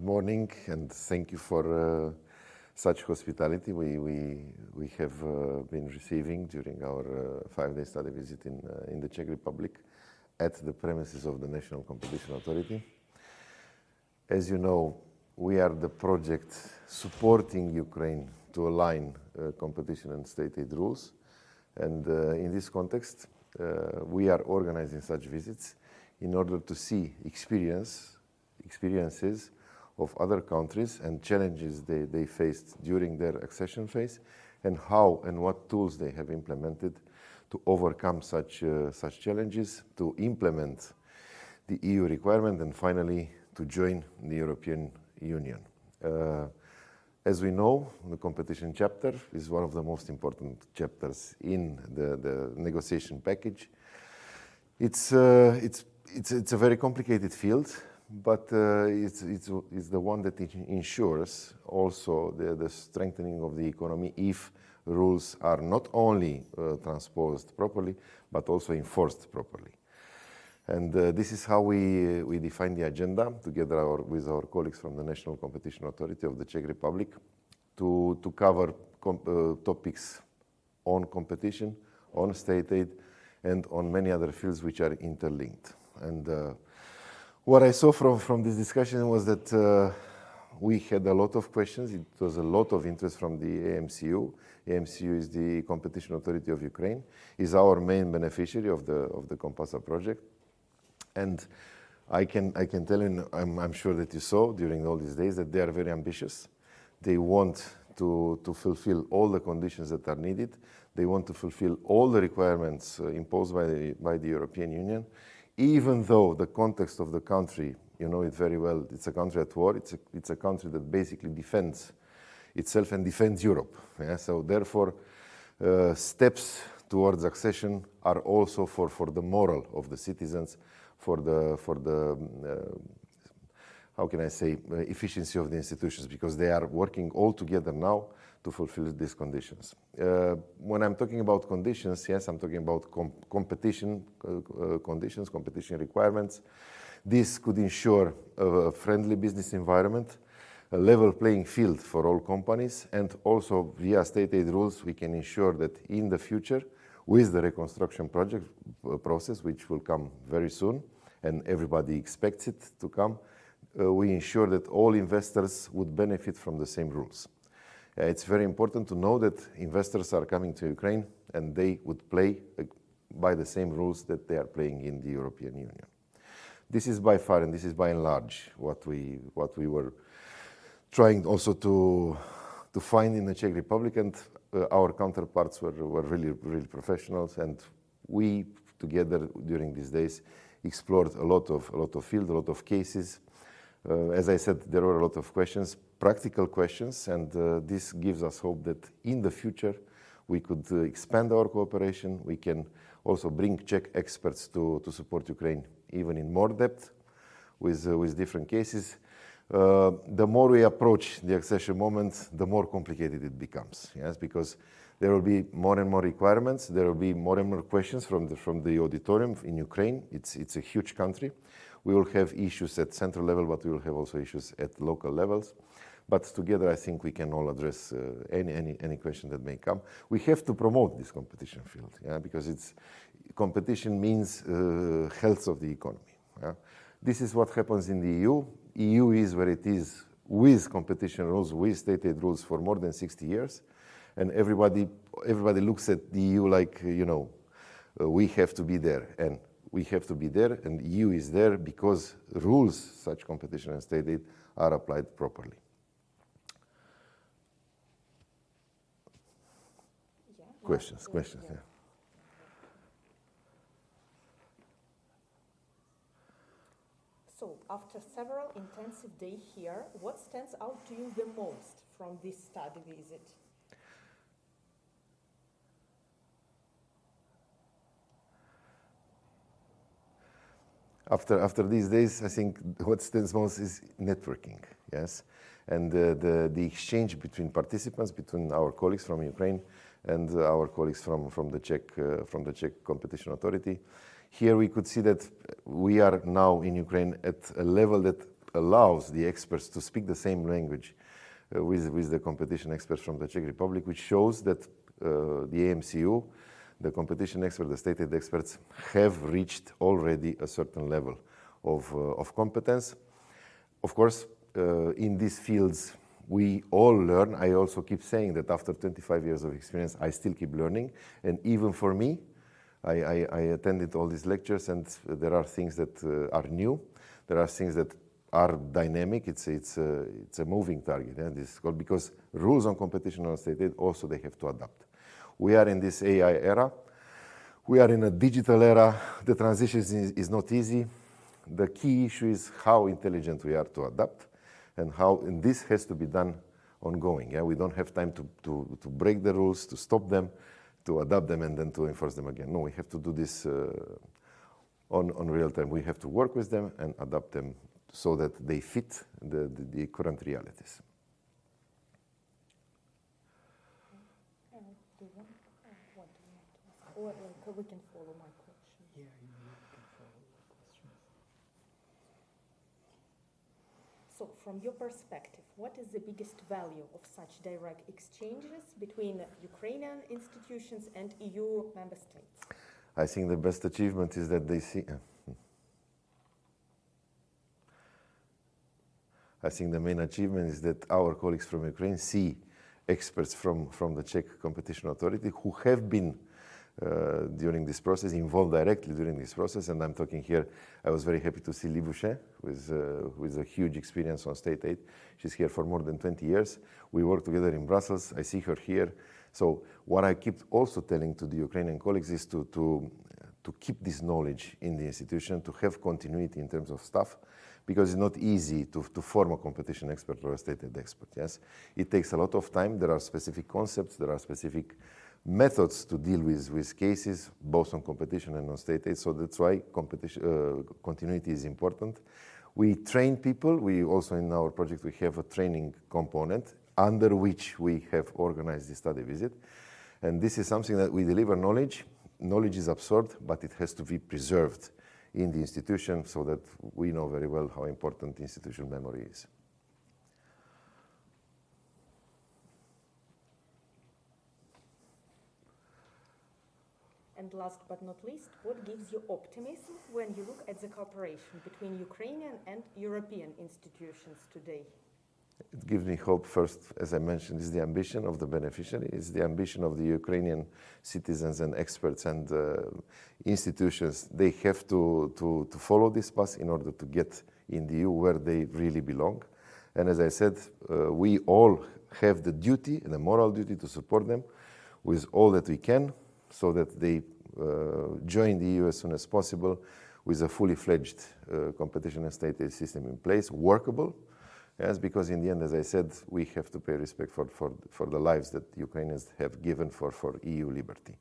morning, and thank you for such hospitality we have been receiving during our 5-day study visit in the Czech Republic at the premises of the National Competition Authority. As you know, we are the project supporting Ukraine to align competition and state aid rules. And in this context, we are organizing such visits in order to see experiences of other countries and challenges they faced during their accession phase, and how and what tools they have implemented to overcome such challenges, to implement the EU requirement, and finally to join the European Union. As we know, the competition chapter is one of the most important chapters in the negotiation package. It's a very complicated field, but it's the one that ensures also the strengthening of the economy if rules are not only transposed properly, but also enforced properly. And this is how we define the agenda together with our colleagues from the National Competition Authority of the Czech Republic to cover topics on competition, on state aid, and on many other fields which are interlinked. And what I saw from this discussion was that we had a lot of questions. It was a lot of interest from the AMCU. AMCU is the Competition Authority of Ukraine, is our main beneficiary of the COMPASA project. And I can tell you, I'm sure that you saw during all these days that they are very ambitious. They want to fulfill all the conditions that are needed. They want to fulfill all the requirements imposed by the European Union, even though the context of the country, you know it very well, it's a country at war. It's a country that basically defends itself and defends Europe. Yeah? So therefore, steps towards accession are also for the moral of the citizens, for the how can I say, efficiency of the institutions, because they are working all together now to fulfill these conditions. When I'm talking about conditions, yes, I'm talking about competition conditions, competition requirements. This could ensure a friendly business environment, a level playing field for all companies, and also via state aid rules, we can ensure that in the future, with the reconstruction project process, which will come very soon, and everybody expects it to come, we ensure that all investors would benefit from the same rules. It's very important to know that investors are coming to Ukraine and they would play by the same rules that they are playing in the European Union. This is by far and this is by and large what we were trying also to find in the Czech Republic, and our counterparts were really professionals, and we together during these days explored a lot of field, a lot of cases. As I said, there were a lot of questions, practical questions, and this gives us hope that in the future we could expand our cooperation. We can also bring Czech experts to support Ukraine even in more depth with different cases. The more we approach the accession moment, the more complicated it becomes. Yes, because there will be more and more requirements. There will be more and more questions from the auditorium in Ukraine. It's a huge country. We will have issues at central level, but we will have also issues at local levels. But together, I think we can all address any question that may come. We have to promote this competition field, yeah, because competition means health of the economy. Yeah. This is what happens in the EU. EU is where it is with competition rules, with state aid rules for more than 60 years. And everybody looks at the EU like, we have to be there. And we have to be there, and the EU is there because rules, such competition and state aid, are applied properly. Yeah. Questions, yeah. So, after several intensive days here, what stands out to you the most from this study visit? After these days, I think what stands most is networking, yes, and the exchange between participants, between our colleagues from Ukraine and our colleagues from the Czech Competition Authority. Here we could see that we are now in Ukraine at a level that allows the experts to speak the same language with the competition experts from the Czech Republic, which shows that the AMCU, the competition expert, the state aid experts have reached already a certain level of competence. Of course, in these fields, we all learn. I also keep saying that after 25 years of experience, I still keep learning. And even for me, I attended all these lectures, and there are things that are new. There are things that are dynamic. It's a moving target. And this is called, because rules on competition on state aid also they have to adapt. We are in this AI era. We are in a digital era. The transition is not easy. The key issue is how intelligent we are to adapt, and this has to be done ongoing. Yeah? We don't have time to break the rules, to stop them, to adapt them, and then to enforce them again. No, we have to do this on real time. We have to work with them and adapt them so that they fit the current realities. Or we can follow my question. Yeah, you can follow the questions. So, from your perspective, what is the biggest value of such direct exchanges between Ukrainian institutions and EU member states? I think the best achievement is that they see. I think the main achievement is that our colleagues from Ukraine see experts from the Czech Competition Authority who have been during this process, involved directly during this process. And I'm talking here, I was very happy to see Libouche with a huge experience on state aid. She's here for more than 20 years. We work together in Brussels. I see her here. So what I keep also telling to the Ukrainian colleagues is to keep this knowledge in the institution, to have continuity in terms of staff, because it's not easy to form a competition expert or a state aid expert. Yes, it takes a lot of time. There are specific concepts, there are specific methods to deal with cases, both on competition and on state aid. So that's why continuity is important. We train people. We also, in our project, we have a training component under which we have organized the study visit. And this is something that we deliver knowledge. Knowledge is absorbed, but it has to be preserved in the institution so that we know very well how important institutional memory is. And last but not least, what gives you optimism when you look at the cooperation between Ukrainian and European institutions today? It gives me hope. First, as I mentioned, is the ambition of the beneficiary, is the ambition of the Ukrainian citizens and experts and institutions. They have to follow this path in order to get in the EU where they really belong. And as I said, we all have the duty and the moral duty to support them with all that we can, so that they join the EU as soon as possible with a fully fledged competition and state aid system in place, workable. Yes, because in the end, as I said, we have to pay respect for the lives that Ukrainians have given for EU liberty.